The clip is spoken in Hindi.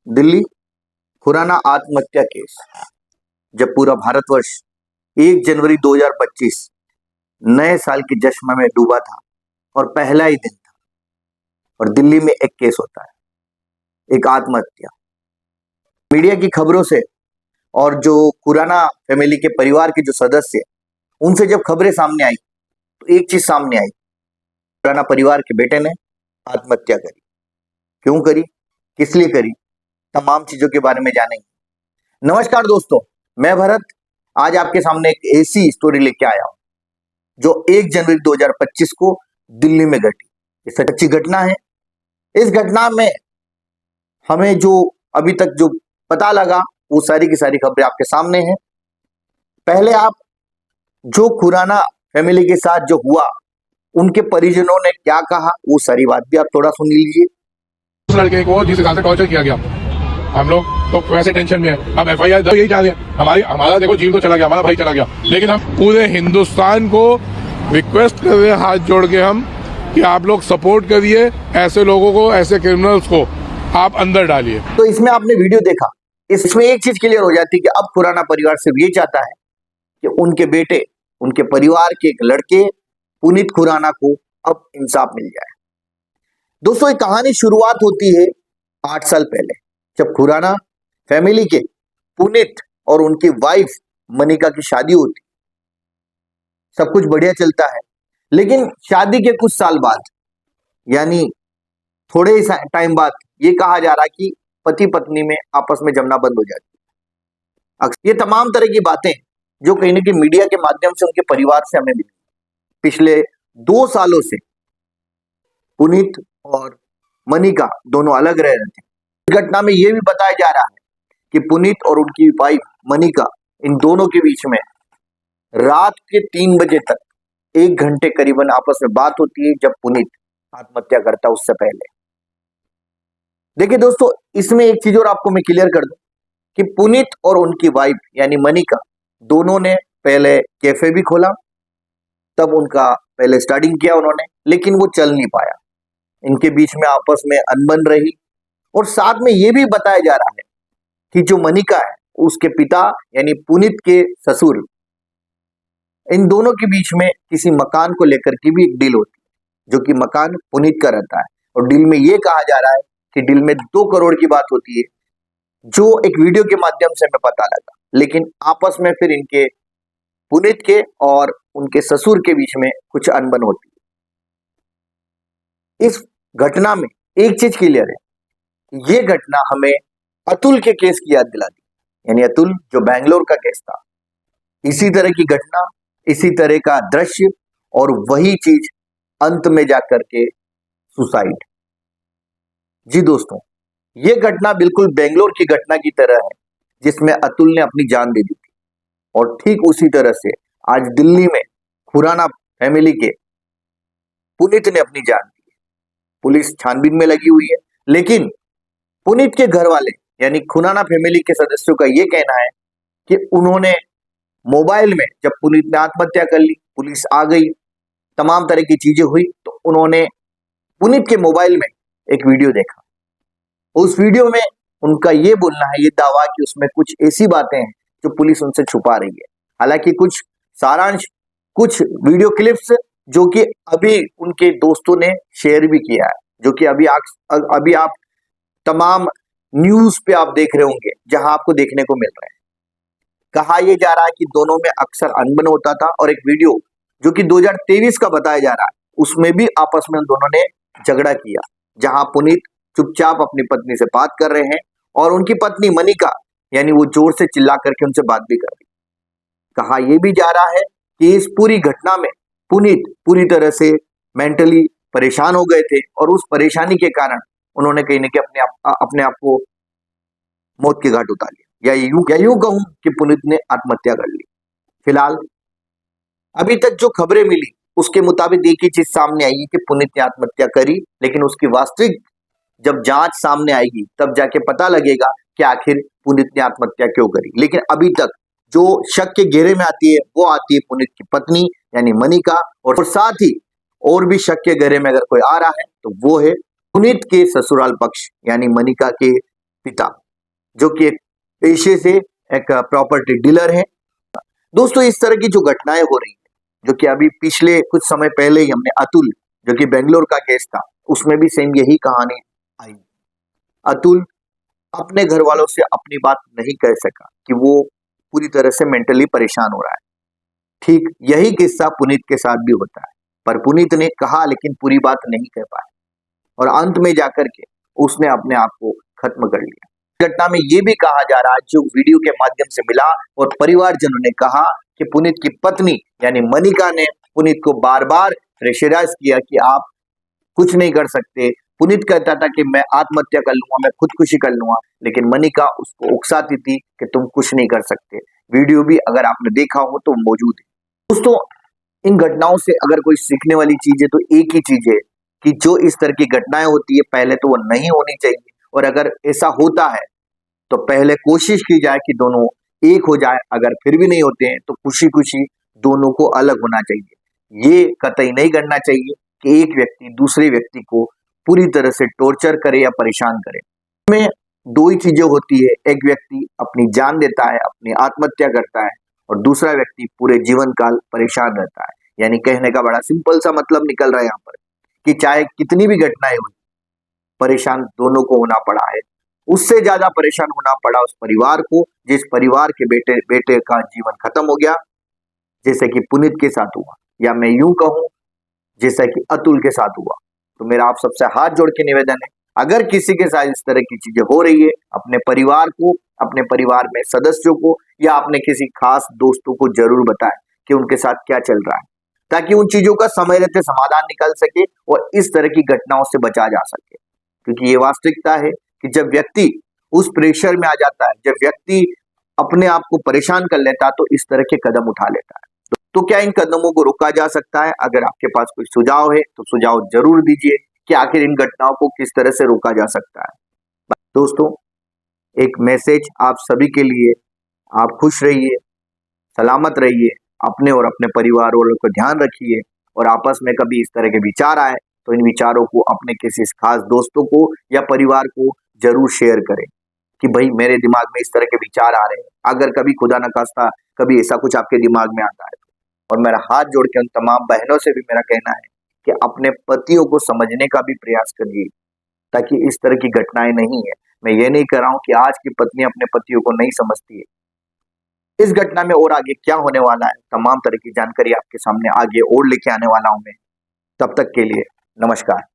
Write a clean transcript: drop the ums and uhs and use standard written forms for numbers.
दिल्ली खुराना आत्महत्या केस। जब पूरा भारतवर्ष 1 जनवरी 2025 नए साल के जश्न में डूबा था और पहला ही दिन था और दिल्ली में एक केस होता है, एक आत्महत्या। मीडिया की खबरों से और जो खुराना फैमिली के परिवार के जो सदस्य उनसे जब खबरें सामने आई तो एक चीज सामने आई, खुराना परिवार के बेटे ने आत्महत्या करी। क्यों करी, किस लिए करी, तमाम चीजों के बारे में जानेंगे। नमस्कार दोस्तों, मैं भरत आज आपके सामने एक ऐसी स्टोरी लेके आया हूं जो 1 जनवरी 2025 को दिल्ली में घटी। ये सच्ची घटना है। इस घटना में हमें जो अभी तक जो पता लगा वो सारी की सारी खबरें आपके सामने हैं। पहले आप जो खुराना फैमिली के साथ जो हुआ, उनके परिजनों ने क्या कहा, वो सारी बात भी आप थोड़ा सुन लीजिए। उस लड़के को जिस हिसाब से टॉर्चर किया गया, हम लोग तो वैसे टेंशन में है। अब एफआईआर तो यही चाहते हैं, हमारा देखो जीव तो चला गया, हमारा भाई चला गया, लेकिन हम पूरे हिंदुस्तान को रिक्वेस्ट कर रहे हैं हाथ जोड़ के हम कि आप लोग सपोर्ट करिए, ऐसे लोगों को, ऐसे क्रिमिनल्स को आप अंदर डालिए। तो इसमें आपने वीडियो देखा, इसमें एक चीज क्लियर हो जाती है कि अब खुराना परिवार सिर्फ ये चाहता है कि उनके बेटे, उनके परिवार के एक लड़के पुनीत खुराना को अब इंसाफ मिल जाए। दोस्तों, ये कहानी शुरुआत होती है 8 साल पहले, जब खुराना फैमिली के पुनीत और उनकी वाइफ मनिका की शादी होती। सब कुछ बढ़िया चलता है, लेकिन शादी के कुछ साल बाद, यानी थोड़े ही टाइम बाद, ये कहा जा रहा है कि पति पत्नी में आपस में जमना बंद हो जाती है। ये तमाम तरह की बातें जो कहीं ना कहीं मीडिया के माध्यम से उनके परिवार से हमें मिली। पिछले 2 सालों से पुनीत और मनिका दोनों अलग रह रहे थे। इस घटना में यह भी बताया जा रहा है कि पुनीत और उनकी वाइफ मनिका, इन दोनों के बीच में रात के 3 बजे तक 1 घंटे करीबन आपस में बात होती है, जब पुनीत आत्महत्या करता उससे पहले। देखिए दोस्तों, इसमें एक चीज और आपको मैं क्लियर कर दूं कि पुनीत और उनकी वाइफ यानी मनिका दोनों ने पहले कैफे भी खोला, तब उनका पहले स्टार्टिंग किया उन्होंने, लेकिन वो चल नहीं पाया। इनके बीच में आपस में अनबन रही और साथ में ये भी बताया जा रहा है कि जो मनिका है उसके पिता यानी पुनीत के ससुर, इन दोनों के बीच में किसी मकान को लेकर की भी एक डील होती है, जो कि मकान पुनीत का रहता है। और डील में ये कहा जा रहा है कि डील में 2 करोड़ की बात होती है, जो एक वीडियो के माध्यम से हमें पता लगा। लेकिन आपस में फिर इनके पुनीत के और उनके ससुर के बीच में कुछ अनबन होती है। इस घटना में एक चीज क्लियर है, ये घटना हमें अतुल के केस की याद दिलाती, यानी अतुल जो बैंगलोर का केस था। इसी तरह की घटना, इसी तरह का दृश्य और वही चीज अंत में जाकर के सुसाइड। जी दोस्तों, ये घटना बिल्कुल बेंगलोर की घटना की तरह है, जिसमें अतुल ने अपनी जान दे दी थी। और ठीक उसी तरह से आज दिल्ली में खुराना फैमिली के पुनीत ने अपनी जान दी। पुलिस छानबीन में लगी हुई है, लेकिन पुनीत के घर वाले यानी खुराना फैमिली के सदस्यों का यह कहना है कि उन्होंने मोबाइल में, जब पुनीत ने आत्महत्या कर ली, पुलिस आ गई, तमाम तरह की चीजें हुई, तो उन्होंने पुनीत के मोबाइल में एक वीडियो देखा। उस वीडियो में उनका ये बोलना है, ये दावा कि उसमें कुछ ऐसी बातें हैं जो पुलिस उनसे छुपा रही है। हालांकि कुछ सारांश, कुछ वीडियो क्लिप्स जो कि अभी उनके दोस्तों ने शेयर भी किया है, जो कि अभी आप तमाम न्यूज पे आप देख रहे होंगे, जहां आपको देखने को मिल रहा है। कहा यह जा रहा है कि दोनों में अक्सर अनबन होता था, और एक वीडियो जो कि 2023 का बताया जा रहा है, उसमें भी आपस में दोनों ने झगड़ा किया, जहां पुनीत चुपचाप अपनी पत्नी से बात कर रहे हैं और उनकी पत्नी मनिका यानी वो जोर से चिल्ला करके उनसे बात भी कर रही। कहा यह भी जा रहा है कि इस पूरी घटना में पुनीत पूरी तरह से मेंटली परेशान हो गए थे, और उस परेशानी के कारण उन्होंने कहीं ना कहीं अपने आप को मौत के घाट उतार लिया, या यूं कहूं कि पुनीत ने आत्महत्या कर ली। फिलहाल अभी तक जो खबरें मिली उसके मुताबिक एक ही चीज सामने आई है कि पुनीत ने आत्महत्या करी, लेकिन उसकी वास्तविक जब जांच सामने आएगी तब जाके पता लगेगा कि आखिर पुनीत ने आत्महत्या क्यों करी। लेकिन अभी तक जो शक के घेरे में आती है वो आती है पुनीत की पत्नी यानी मनिका, और साथ ही और भी शक के घेरे में अगर कोई आ रहा है तो वो है पुनीत के ससुराल पक्ष यानी मनिका के पिता, जो कि एक पेशे से एक प्रॉपर्टी डीलर है। दोस्तों, इस तरह की जो घटनाएं हो रही है, जो कि अभी पिछले कुछ समय पहले ही हमने अतुल, जो कि बेंगलोर का केस था, उसमें भी सेम यही कहानी आई। अतुल अपने घर वालों से अपनी बात नहीं कह सका कि वो पूरी तरह से मेंटली परेशान हो रहा है। ठीक यही किस्सा पुनीत के साथ भी होता है, पर पुनीत ने कहा लेकिन पूरी बात नहीं कह पाया और अंत में जाकर के उसने अपने आप को खत्म कर लिया। घटना में ये भी कहा जा रहा है, जो वीडियो के माध्यम से मिला और परिवारजनों ने कहा कि पुनीत की पत्नी यानी मनिका ने पुनीत को बार बार प्रेशराइज किया कि आप कुछ नहीं कर सकते। पुनीत कहता था कि मैं आत्महत्या कर लूंगा, मैं खुदकुशी कर लूंगा, लेकिन मनिका उसको उकसाती थी कि तुम कुछ नहीं कर सकते। वीडियो भी अगर आपने देखा हो तो मौजूद है। दोस्तों, इन घटनाओं से अगर कोई सीखने वाली चीज है तो एक ही चीज है कि जो इस तरह की घटनाएं होती है पहले तो वो नहीं होनी चाहिए, और अगर ऐसा होता है तो पहले कोशिश की जाए कि दोनों एक हो जाए। अगर फिर भी नहीं होते हैं तो खुशी खुशी दोनों को अलग होना चाहिए। ये कतई नहीं करना चाहिए कि एक व्यक्ति दूसरे व्यक्ति को पूरी तरह से टॉर्चर करे या परेशान करे। इसमें दो ही चीजें होती है, एक व्यक्ति अपनी जान देता है, अपनी आत्महत्या करता है, और दूसरा व्यक्ति पूरे जीवन काल परेशान रहता है। यानी कहने का बड़ा सिंपल सा मतलब निकल रहा है यहाँ पर कि चाहे कितनी भी घटनाएं हुई, परेशान दोनों को होना पड़ा है। उससे ज्यादा परेशान होना पड़ा उस परिवार को जिस परिवार के बेटे बेटे का जीवन खत्म हो गया, जैसे कि पुनीत के साथ हुआ, या मैं यूं कहूं जैसा कि अतुल के साथ हुआ। तो मेरा आप सबसे हाथ जोड़ के निवेदन है, अगर किसी के साथ इस तरह की चीजें हो रही है, अपने परिवार को, अपने परिवार में सदस्यों को या अपने किसी खास दोस्तों को जरूर बताएं कि उनके साथ क्या चल रहा है, ताकि उन चीजों का समय रहते समाधान निकल सके और इस तरह की घटनाओं से बचा जा सके। क्योंकि ये वास्तविकता है कि जब व्यक्ति उस प्रेशर में आ जाता है, जब व्यक्ति अपने आप को परेशान कर लेता है, तो इस तरह के कदम उठा लेता है। तो क्या इन कदमों को रोका जा सकता है? अगर आपके पास कोई सुझाव है तो सुझाव जरूर दीजिए कि आखिर इन घटनाओं को किस तरह से रोका जा सकता है। दोस्तों, एक मैसेज आप सभी के लिए, आप खुश रहिए, सलामत रहिए, अपने और अपने परिवार वालों का ध्यान रखिए, और आपस में कभी इस तरह के विचार आए तो इन विचारों को अपने किसी खास दोस्तों को या परिवार को जरूर शेयर करें कि भाई मेरे दिमाग में इस तरह के विचार आ रहे हैं। अगर कभी खुदा न खास्ता कभी ऐसा कुछ आपके दिमाग में आता है, और मेरा हाथ जोड़ के उन तमाम बहनों से भी मेरा कहना है कि अपने पतियों को समझने का भी प्रयास करिए, ताकि इस तरह की घटनाएं नहीं है। मैं ये नहीं कह रहा हूं कि आज की पत्नी अपने पतियों को नहीं समझती है। इस घटना में और आगे क्या होने वाला है, तमाम तरह की जानकारी आपके सामने आगे और लेके आने वाला हूं मैं। तब तक के लिए नमस्कार।